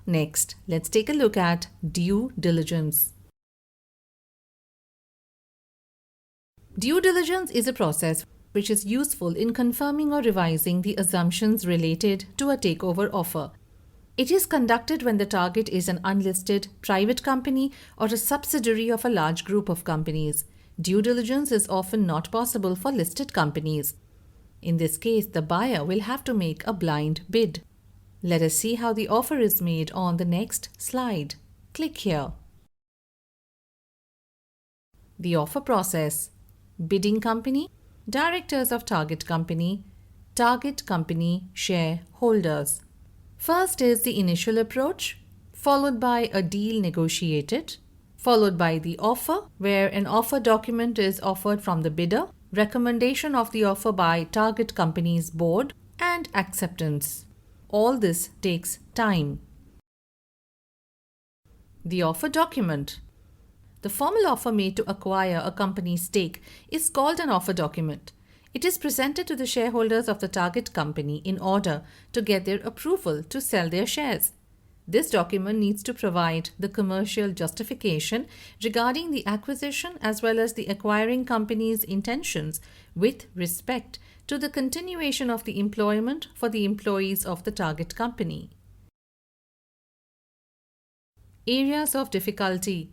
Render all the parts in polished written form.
Next, let's take a look at due diligence. Due diligence is a process which is useful in confirming or revising the assumptions related to a takeover offer. It is conducted when the target is an unlisted private company or a subsidiary of a large group of companies. Due diligence is often not possible for listed companies. In this case, the buyer will have to make a blind bid. Let us see how the offer is made on the next slide. Click here. The offer process: bidding company, directors of target company shareholders. First is the initial approach, followed by a deal negotiated, followed by the offer, where an offer document is offered from the bidder, recommendation of the offer by target company's board, and acceptance. All this takes time. The offer document. The formal offer made to acquire a company's stake is called an offer document. It is presented to the shareholders of the target company in order to get their approval to sell their shares. This document needs to provide the commercial justification regarding the acquisition as well as the acquiring company's intentions with respect to the continuation of the employment for the employees of the target company. Areas of difficulty: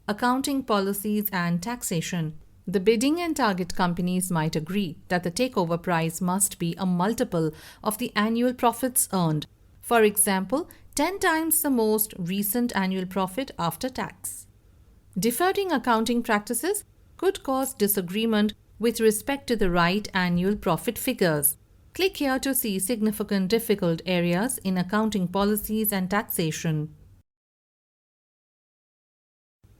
accounting policies and taxation. The bidding and target companies might agree that the takeover price must be a multiple of the annual profits earned. For example, 10 times the most recent annual profit after tax. Differing accounting practices could cause disagreement with respect to the right annual profit figures. Click here to see significant difficult areas in accounting policies and taxation.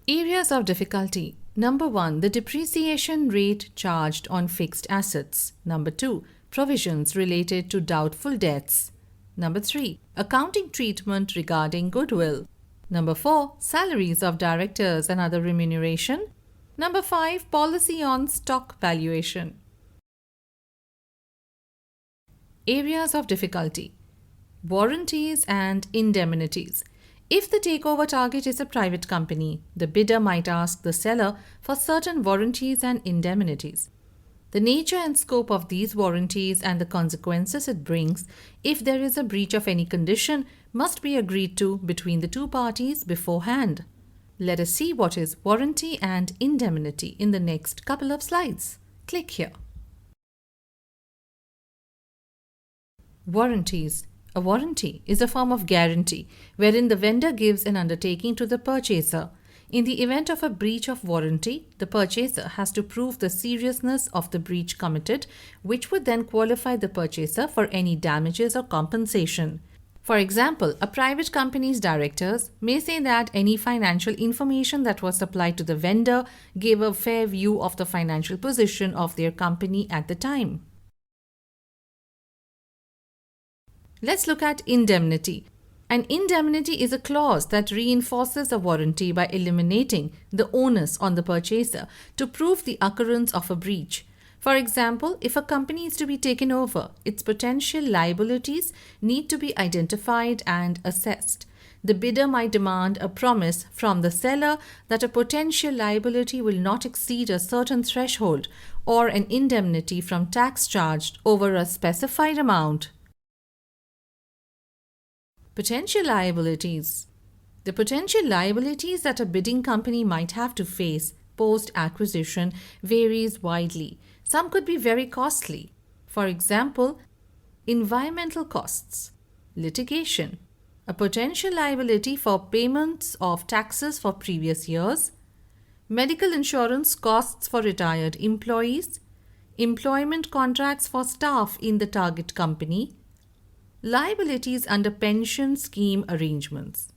Areas of difficulty. Number 1, the depreciation rate charged on fixed assets. Number 2, provisions related to doubtful debts. Number 3, accounting treatment regarding goodwill. Number 4, salaries of directors and other remuneration. Number 5, policy on stock valuation. Areas of difficulty: warranties and indemnities. If the takeover target is a private company, the bidder might ask the seller for certain warranties and indemnities. The nature and scope of these warranties and the consequences it brings, if there is a breach of any condition, must be agreed to between the two parties beforehand. Let us see what is warranty and indemnity in the next couple of slides. Click here. Warranties. A warranty is a form of guarantee wherein the vendor gives an undertaking to the purchaser. In the event of a breach of warranty, the purchaser has to prove the seriousness of the breach committed, which would then qualify the purchaser for any damages or compensation. For example, a private company's directors may say that any financial information that was supplied to the vendor gave a fair view of the financial position of their company at the time. Let's look at indemnity. An indemnity is a clause that reinforces a warranty by eliminating the onus on the purchaser to prove the occurrence of a breach. For example, if a company is to be taken over, its potential liabilities need to be identified and assessed. The bidder might demand a promise from the seller that a potential liability will not exceed a certain threshold, or an indemnity from tax charged over a specified amount. Potential liabilities. The potential liabilities that a bidding company might have to face post-acquisition varies widely. Some could be very costly. For example, environmental costs, litigation, a potential liability for payments of taxes for previous years, medical insurance costs for retired employees, employment contracts for staff in the target company, liabilities under pension scheme arrangements.